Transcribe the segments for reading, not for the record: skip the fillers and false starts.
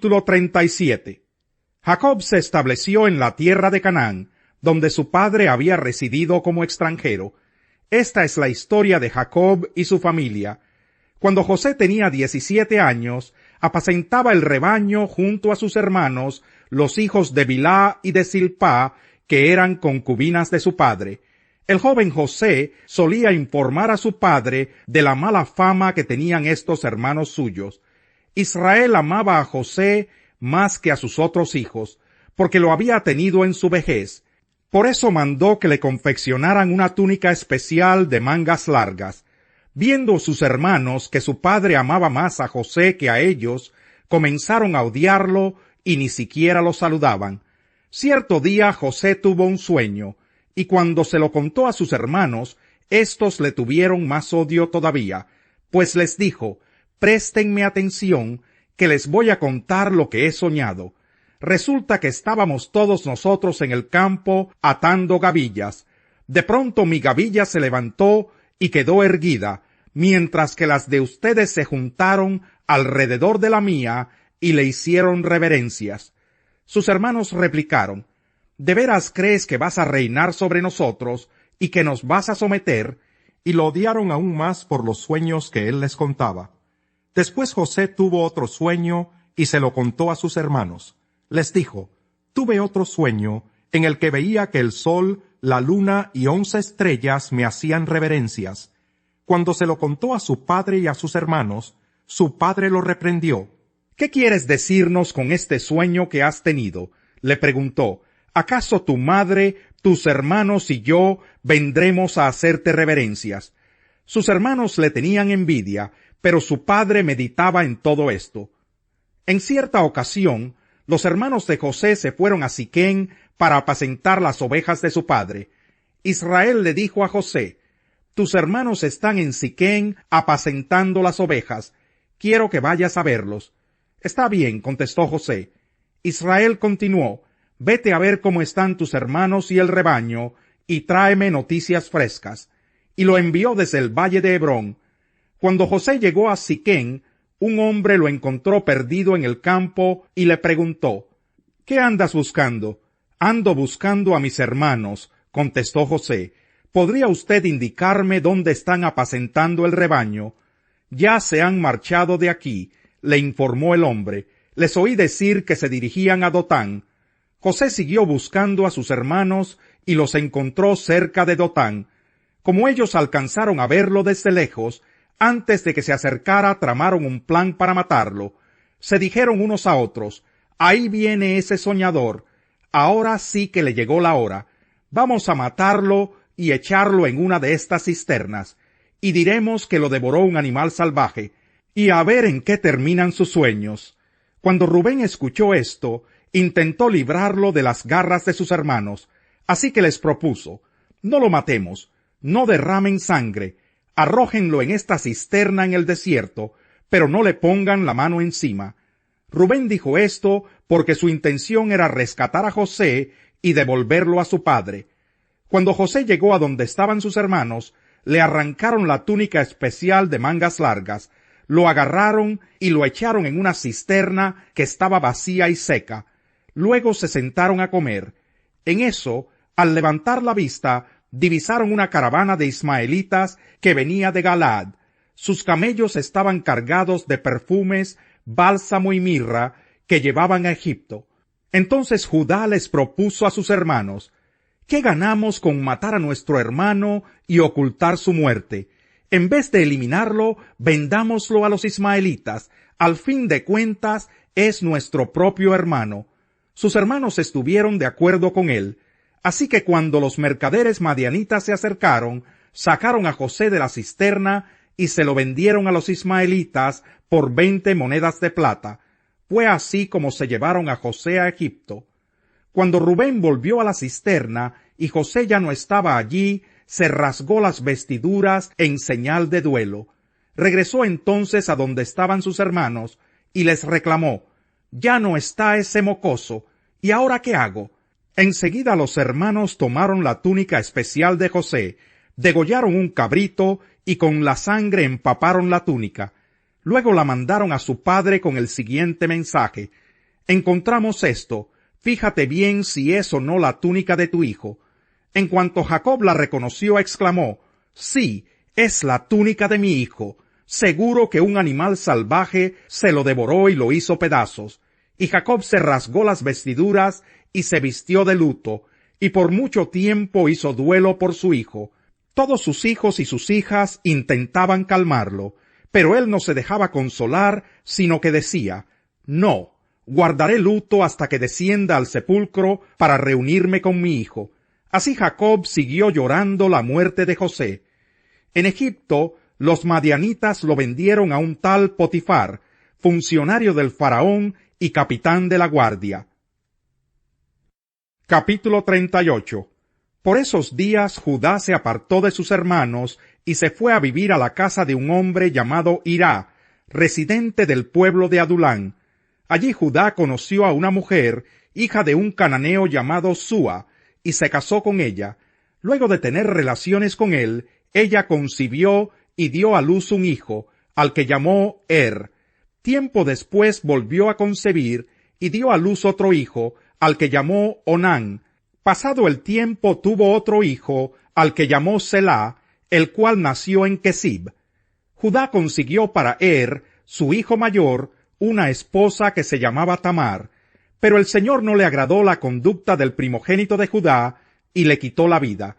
Capítulo 37. Jacob se estableció en la tierra de Canaán, donde su padre había residido como extranjero. Esta es la historia de Jacob y su familia. Cuando José tenía 17 años, apacentaba el rebaño junto a sus hermanos, los hijos de Bilhá y de Zilpá, que eran concubinas de su padre. El joven José solía informar a su padre de la mala fama que tenían estos hermanos suyos. Israel amaba a José más que a sus otros hijos, porque lo había tenido en su vejez. Por eso mandó que le confeccionaran una túnica especial de mangas largas. Viendo sus hermanos que su padre amaba más a José que a ellos, comenzaron a odiarlo y ni siquiera lo saludaban. Cierto día José tuvo un sueño, y cuando se lo contó a sus hermanos, éstos le tuvieron más odio todavía, pues les dijo: «Préstenme atención, que les voy a contar lo que he soñado. Resulta que estábamos todos nosotros en el campo atando gavillas. De pronto mi gavilla se levantó y quedó erguida, mientras que las de ustedes se juntaron alrededor de la mía y le hicieron reverencias». Sus hermanos replicaron: «¿De veras crees que vas a reinar sobre nosotros y que nos vas a someter?» Y lo odiaron aún más por los sueños que él les contaba. Después José tuvo otro sueño y se lo contó a sus hermanos. Les dijo: «Tuve otro sueño en el que veía que el sol, la luna y 11 estrellas me hacían reverencias». Cuando se lo contó a su padre y a sus hermanos, su padre lo reprendió. «¿Qué quieres decirnos con este sueño que has tenido?», le preguntó. «¿Acaso tu madre, tus hermanos y yo vendremos a hacerte reverencias?». Sus hermanos le tenían envidia, pero su padre meditaba en todo esto. En cierta ocasión, los hermanos de José se fueron a Siquem para apacentar las ovejas de su padre. Israel le dijo a José: «Tus hermanos están en Siquem apacentando las ovejas. Quiero que vayas a verlos». «Está bien», contestó José. Israel continuó: «Vete a ver cómo están tus hermanos y el rebaño, y tráeme noticias frescas». Y lo envió desde el valle de Hebrón. Cuando José llegó a Siquem, un hombre lo encontró perdido en el campo y le preguntó: «¿Qué andas buscando?». «Ando buscando a mis hermanos», contestó José. «¿Podría usted indicarme dónde están apacentando el rebaño?» «Ya se han marchado de aquí», le informó el hombre. «Les oí decir que se dirigían a Dotán». José siguió buscando a sus hermanos y los encontró cerca de Dotán. Como ellos alcanzaron a verlo desde lejos, antes de que se acercara tramaron un plan para matarlo. Se dijeron unos a otros: «Ahí viene ese soñador. Ahora sí que le llegó la hora. Vamos a matarlo y echarlo en una de estas cisternas, y diremos que lo devoró un animal salvaje, y a ver en qué terminan sus sueños». Cuando Rubén escuchó esto, intentó librarlo de las garras de sus hermanos, así que les propuso: «No lo matemos, no derramen sangre, arrójenlo en esta cisterna en el desierto, pero no le pongan la mano encima». Rubén dijo esto porque su intención era rescatar a José y devolverlo a su padre. Cuando José llegó a donde estaban sus hermanos, le arrancaron la túnica especial de mangas largas, lo agarraron y lo echaron en una cisterna que estaba vacía y seca. Luego se sentaron a comer. En eso, al levantar la vista, divisaron una caravana de ismaelitas que venía de Galaad. Sus camellos estaban cargados de perfumes, bálsamo y mirra que llevaban a Egipto. Entonces Judá les propuso a sus hermanos: «¿Qué ganamos con matar a nuestro hermano y ocultar su muerte? En vez de eliminarlo, vendámoslo a los ismaelitas. Al fin de cuentas, es nuestro propio hermano». Sus hermanos estuvieron de acuerdo con él. Así que cuando los mercaderes madianitas se acercaron, sacaron a José de la cisterna y se lo vendieron a los ismaelitas por 20 monedas de plata. Fue así como se llevaron a José a Egipto. Cuando Rubén volvió a la cisterna y José ya no estaba allí, se rasgó las vestiduras en señal de duelo. Regresó entonces a donde estaban sus hermanos y les reclamó: «Ya no está ese mocoso, ¿y ahora qué hago?». Enseguida los hermanos tomaron la túnica especial de José, degollaron un cabrito y con la sangre empaparon la túnica. Luego la mandaron a su padre con el siguiente mensaje: Encontramos esto, fíjate bien si es o no la túnica de tu hijo. En cuanto Jacob la reconoció, exclamó, sí, es la túnica de mi hijo. Seguro que un animal salvaje se lo devoró y lo hizo pedazos. Y Jacob se rasgó las vestiduras y se vistió de luto, y por mucho tiempo hizo duelo por su hijo. Todos sus hijos y sus hijas intentaban calmarlo, pero él no se dejaba consolar, sino que decía, no, guardaré luto hasta que descienda al sepulcro para reunirme con mi hijo. Así Jacob siguió llorando la muerte de José. En Egipto, los madianitas lo vendieron a un tal Potifar, funcionario del faraón y capitán de la guardia. Capítulo 38. Por esos días Judá se apartó de sus hermanos y se fue a vivir a la casa de un hombre llamado Hirá, residente del pueblo de Adulán. Allí Judá conoció a una mujer, hija de un cananeo llamado Súa, y se casó con ella. Luego de tener relaciones con él, ella concibió y dio a luz un hijo, al que llamó Tiempo después volvió a concebir y dio a luz otro hijo, al que llamó Onán. Pasado el tiempo tuvo otro hijo, al que llamó Selá, el cual nació en Kesib. Judá consiguió para su hijo mayor, una esposa que se llamaba Tamar, pero el Señor no le agradó la conducta del primogénito de Judá, y le quitó la vida.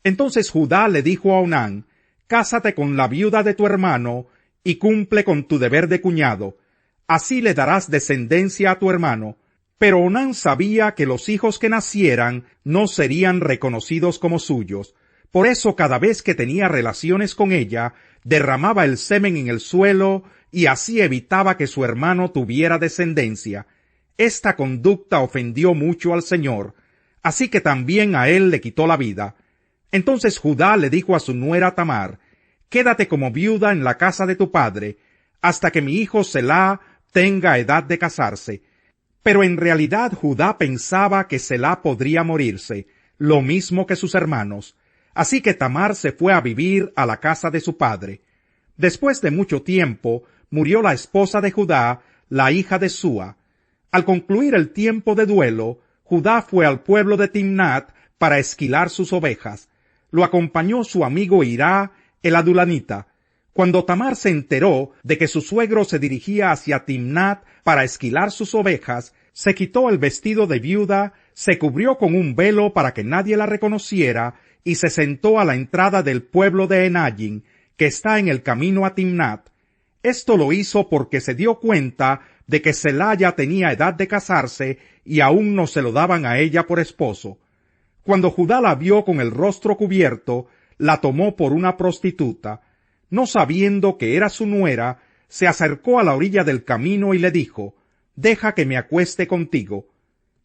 Entonces Judá le dijo a Onán, cásate con la viuda de tu hermano, y cumple con tu deber de cuñado. Así le darás descendencia a tu hermano. Pero Onán sabía que los hijos que nacieran no serían reconocidos como suyos. Por eso cada vez que tenía relaciones con ella, derramaba el semen en el suelo y así evitaba que su hermano tuviera descendencia. Esta conducta ofendió mucho al Señor, así que también a él le quitó la vida. Entonces Judá le dijo a su nuera Tamar, quédate como viuda en la casa de tu padre, hasta que mi hijo Selá tenga edad de casarse. Pero en realidad Judá pensaba que Selá podría morirse, lo mismo que sus hermanos. Así que Tamar se fue a vivir a la casa de su padre. Después de mucho tiempo, murió la esposa de Judá, la hija de Súa. Al concluir el tiempo de duelo, Judá fue al pueblo de Timnat para esquilar sus ovejas. Lo acompañó su amigo Hirá, el adulanita. Cuando Tamar se enteró de que su suegro se dirigía hacia Timnat para esquilar sus ovejas, se quitó el vestido de viuda, se cubrió con un velo para que nadie la reconociera, y se sentó a la entrada del pueblo de Enajin, que está en el camino a Timnat. Esto lo hizo porque se dio cuenta de que Selá ya tenía edad de casarse y aún no se lo daban a ella por esposo. Cuando Judá la vio con el rostro cubierto, la tomó por una prostituta. No sabiendo que era su nuera, se acercó a la orilla del camino y le dijo, «Deja que me acueste contigo».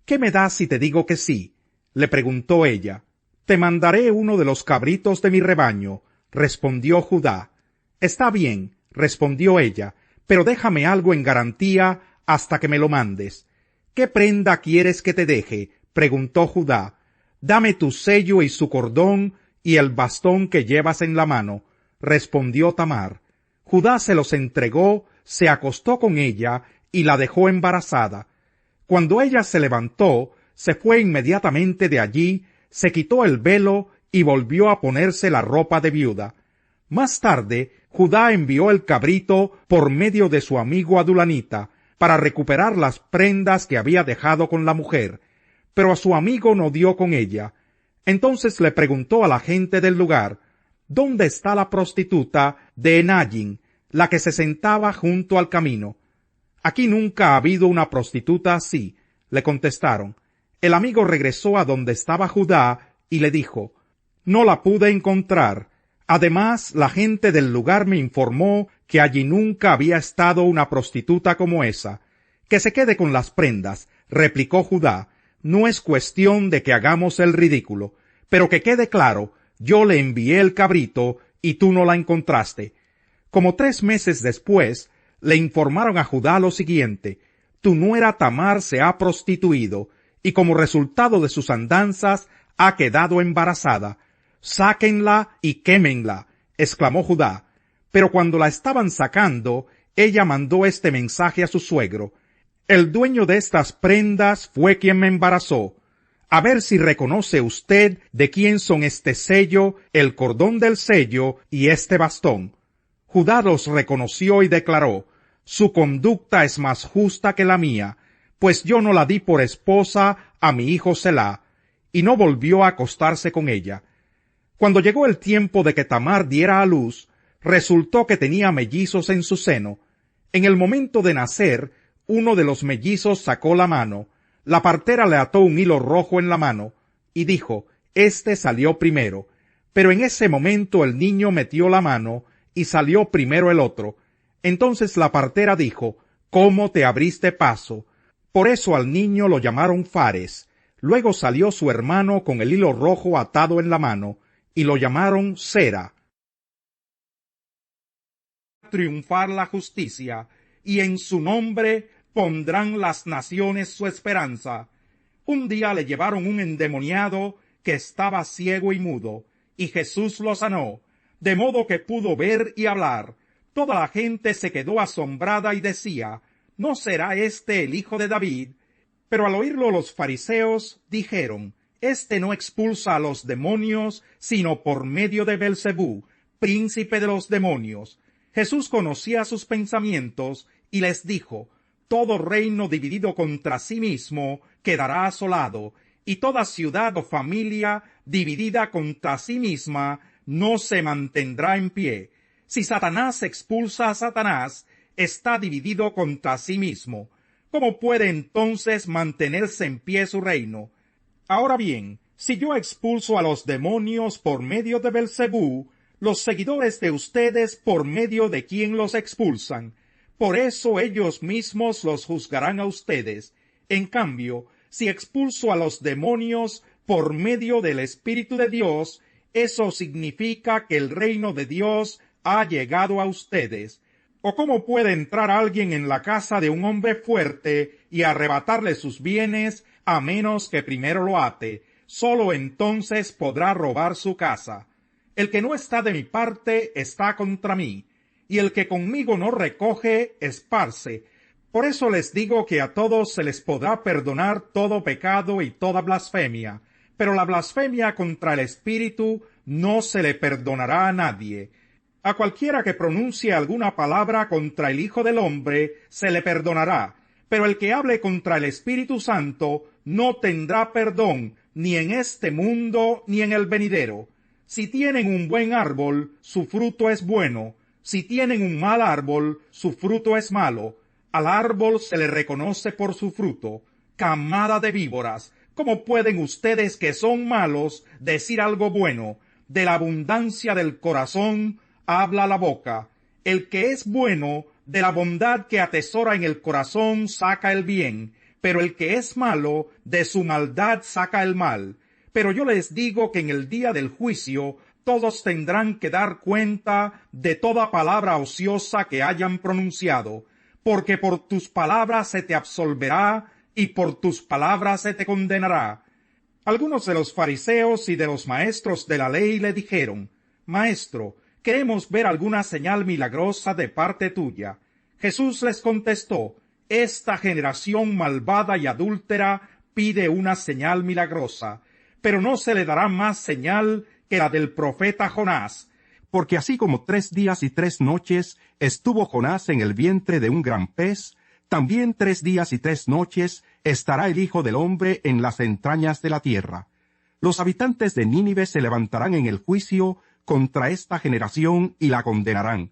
«¿Qué me das si te digo que sí?», le preguntó ella. «Te mandaré uno de los cabritos de mi rebaño», respondió Judá. «Está bien», respondió ella, «pero déjame algo en garantía hasta que me lo mandes». «¿Qué prenda quieres que te deje?», preguntó Judá. «Dame tu sello y su cordón y el bastón que llevas en la mano», respondió Tamar. Judá se los entregó, se acostó con ella y la dejó embarazada. Cuando ella se levantó, se fue inmediatamente de allí, se quitó el velo y volvió a ponerse la ropa de viuda. Más tarde, Judá envió el cabrito por medio de su amigo adulanita para recuperar las prendas que había dejado con la mujer, pero a su amigo no dio con ella. Entonces le preguntó a la gente del lugar, «¿Dónde está la prostituta de Enajin, la que se sentaba junto al camino?» «Aquí nunca ha habido una prostituta así», le contestaron. El amigo regresó a donde estaba Judá y le dijo, «No la pude encontrar. Además, la gente del lugar me informó que allí nunca había estado una prostituta como esa». «Que se quede con las prendas», replicó Judá. «No es cuestión de que hagamos el ridículo, pero que quede claro, yo le envié el cabrito y tú no la encontraste». Como 3 meses después, le informaron a Judá lo siguiente: «Tu nuera Tamar se ha prostituido, y como resultado de sus andanzas ha quedado embarazada. Sáquenla y quémenla», exclamó Judá. Pero cuando la estaban sacando, ella mandó este mensaje a su suegro: El dueño de estas prendas fue quien me embarazó. A ver si reconoce usted de quién son este sello, el cordón del sello y este bastón. Judá los reconoció y declaró: su conducta es más justa que la mía, pues yo no la di por esposa a mi hijo Selá, y no volvió a acostarse con ella. Cuando llegó el tiempo de que Tamar diera a luz, resultó que tenía mellizos en su seno. En el momento de nacer, uno de los mellizos sacó la mano. La partera le ató un hilo rojo en la mano, y dijo: este salió primero. Pero en ese momento el niño metió la mano, y salió primero el otro. Entonces la partera dijo: ¿cómo te abriste paso? Por eso al niño lo llamaron Fares. Luego salió su hermano con el hilo rojo atado en la mano, y lo llamaron Sera. Triunfar la justicia, y en su nombre pondrán las naciones su esperanza. Un día le llevaron un endemoniado que estaba ciego y mudo, y Jesús lo sanó, de modo que pudo ver y hablar. Toda la gente se quedó asombrada y decía: ¿no será este el hijo de David? Pero al oírlo los fariseos dijeron: este no expulsa a los demonios, sino por medio de Belcebú, príncipe de los demonios. Jesús conocía sus pensamientos y les dijo: todo reino dividido contra sí mismo quedará asolado, y toda ciudad o familia dividida contra sí misma no se mantendrá en pie. Si Satanás expulsa a Satanás, está dividido contra sí mismo. ¿Cómo puede entonces mantenerse en pie su reino? Ahora bien, si yo expulso a los demonios por medio de Belcebú, los seguidores de ustedes por medio de quién los expulsan. Por eso ellos mismos los juzgarán a ustedes. En cambio, si expulso a los demonios por medio del Espíritu de Dios, eso significa que el reino de Dios ha llegado a ustedes. ¿O cómo puede entrar alguien en la casa de un hombre fuerte y arrebatarle sus bienes a menos que primero lo ate? Solo entonces podrá robar su casa. El que no está de mi parte está contra mí, y el que conmigo no recoge, esparce. Por eso les digo que a todos se les podrá perdonar todo pecado y toda blasfemia, pero la blasfemia contra el Espíritu no se le perdonará a nadie. A cualquiera que pronuncie alguna palabra contra el Hijo del Hombre se le perdonará, pero el que hable contra el Espíritu Santo no tendrá perdón, ni en este mundo ni en el venidero. Si tienen un buen árbol, su fruto es bueno; si tienen un mal árbol, su fruto es malo. Al árbol se le reconoce por su fruto. Camada de víboras, ¿cómo pueden ustedes que son malos decir algo bueno? De la abundancia del corazón habla la boca. El que es bueno, de la bondad que atesora en el corazón saca el bien, pero el que es malo, de su maldad saca el mal. Pero yo les digo que en el día del juicio todos tendrán que dar cuenta de toda palabra ociosa que hayan pronunciado, porque por tus palabras se te absolverá y por tus palabras se te condenará. Algunos de los fariseos y de los maestros de la ley le dijeron: Maestro, queremos ver alguna señal milagrosa de parte tuya. Jesús les contestó: esta generación malvada y adúltera pide una señal milagrosa, pero no se le dará más señal que la del profeta Jonás. Porque así como 3 días y 3 noches estuvo Jonás en el vientre de un gran pez, también 3 días y 3 noches estará el Hijo del Hombre en las entrañas de la tierra. Los habitantes de Nínive se levantarán en el juicio contra esta generación y la condenarán,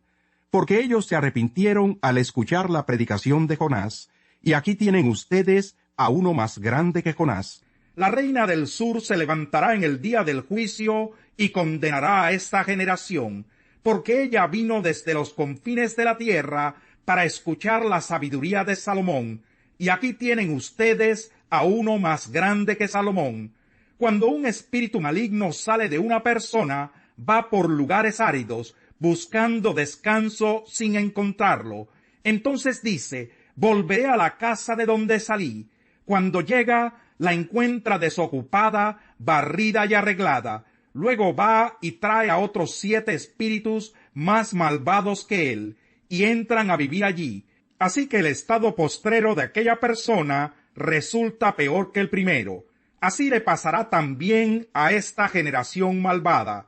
porque ellos se arrepintieron al escuchar la predicación de Jonás, y aquí tienen ustedes a uno más grande que Jonás. La reina del sur se levantará en el día del juicio y condenará a esta generación, porque ella vino desde los confines de la tierra para escuchar la sabiduría de Salomón, y aquí tienen ustedes a uno más grande que Salomón. Cuando un espíritu maligno sale de una persona, va por lugares áridos, buscando descanso sin encontrarlo. Entonces dice: volveré a la casa de donde salí. Cuando llega, la encuentra desocupada, barrida y arreglada. Luego va y trae a otros 7 espíritus más malvados que él, y entran a vivir allí. Así que el estado postrero de aquella persona resulta peor que el primero. Así le pasará también a esta generación malvada.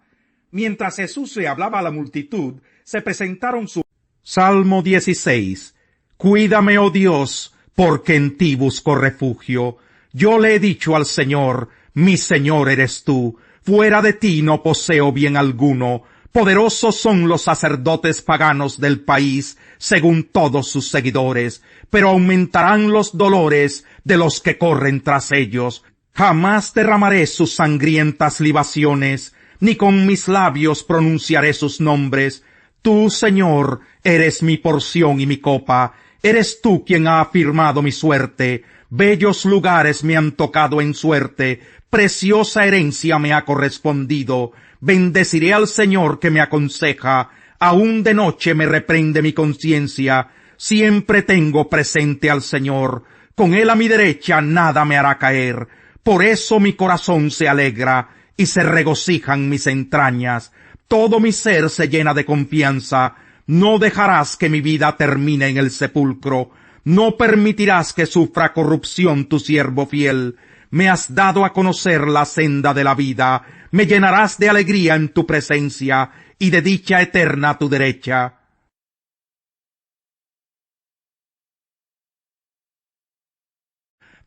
Mientras Jesús le hablaba a la multitud, se presentaron su Salmo 16. Cuídame, oh Dios, porque en ti busco refugio. Yo le he dicho al Señor, mi Señor eres tú. Fuera de ti no poseo bien alguno. Poderosos son los sacerdotes paganos del país, según todos sus seguidores, pero aumentarán los dolores de los que corren tras ellos. Jamás derramaré sus sangrientas libaciones, ni con mis labios pronunciaré sus nombres. Tú, Señor, eres mi porción y mi copa. Eres tú quien ha afirmado mi suerte. Bellos lugares me han tocado en suerte. Preciosa herencia me ha correspondido. Bendeciré al Señor que me aconseja. Aún de noche me reprende mi conciencia. Siempre tengo presente al Señor. Con él a mi derecha nada me hará caer. Por eso mi corazón se alegra y se regocijan mis entrañas. Todo mi ser se llena de confianza. No dejarás que mi vida termine en el sepulcro. No permitirás que sufra corrupción tu siervo fiel. Me has dado a conocer la senda de la vida. Me llenarás de alegría en tu presencia y de dicha eterna a tu derecha.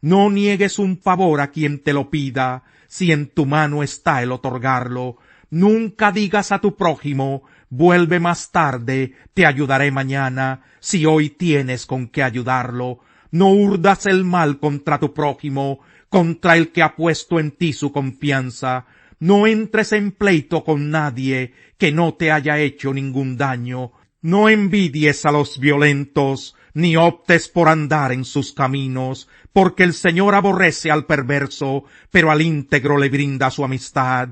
No niegues un favor a quien te lo pida, si en tu mano está el otorgarlo. Nunca digas a tu prójimo, vuelve más tarde, te ayudaré mañana, si hoy tienes con qué ayudarlo. No urdas el mal contra tu prójimo, contra el que ha puesto en ti su confianza. No entres en pleito con nadie que no te haya hecho ningún daño. No envidies a los violentos, ni optes por andar en sus caminos, porque el Señor aborrece al perverso, pero al íntegro le brinda su amistad.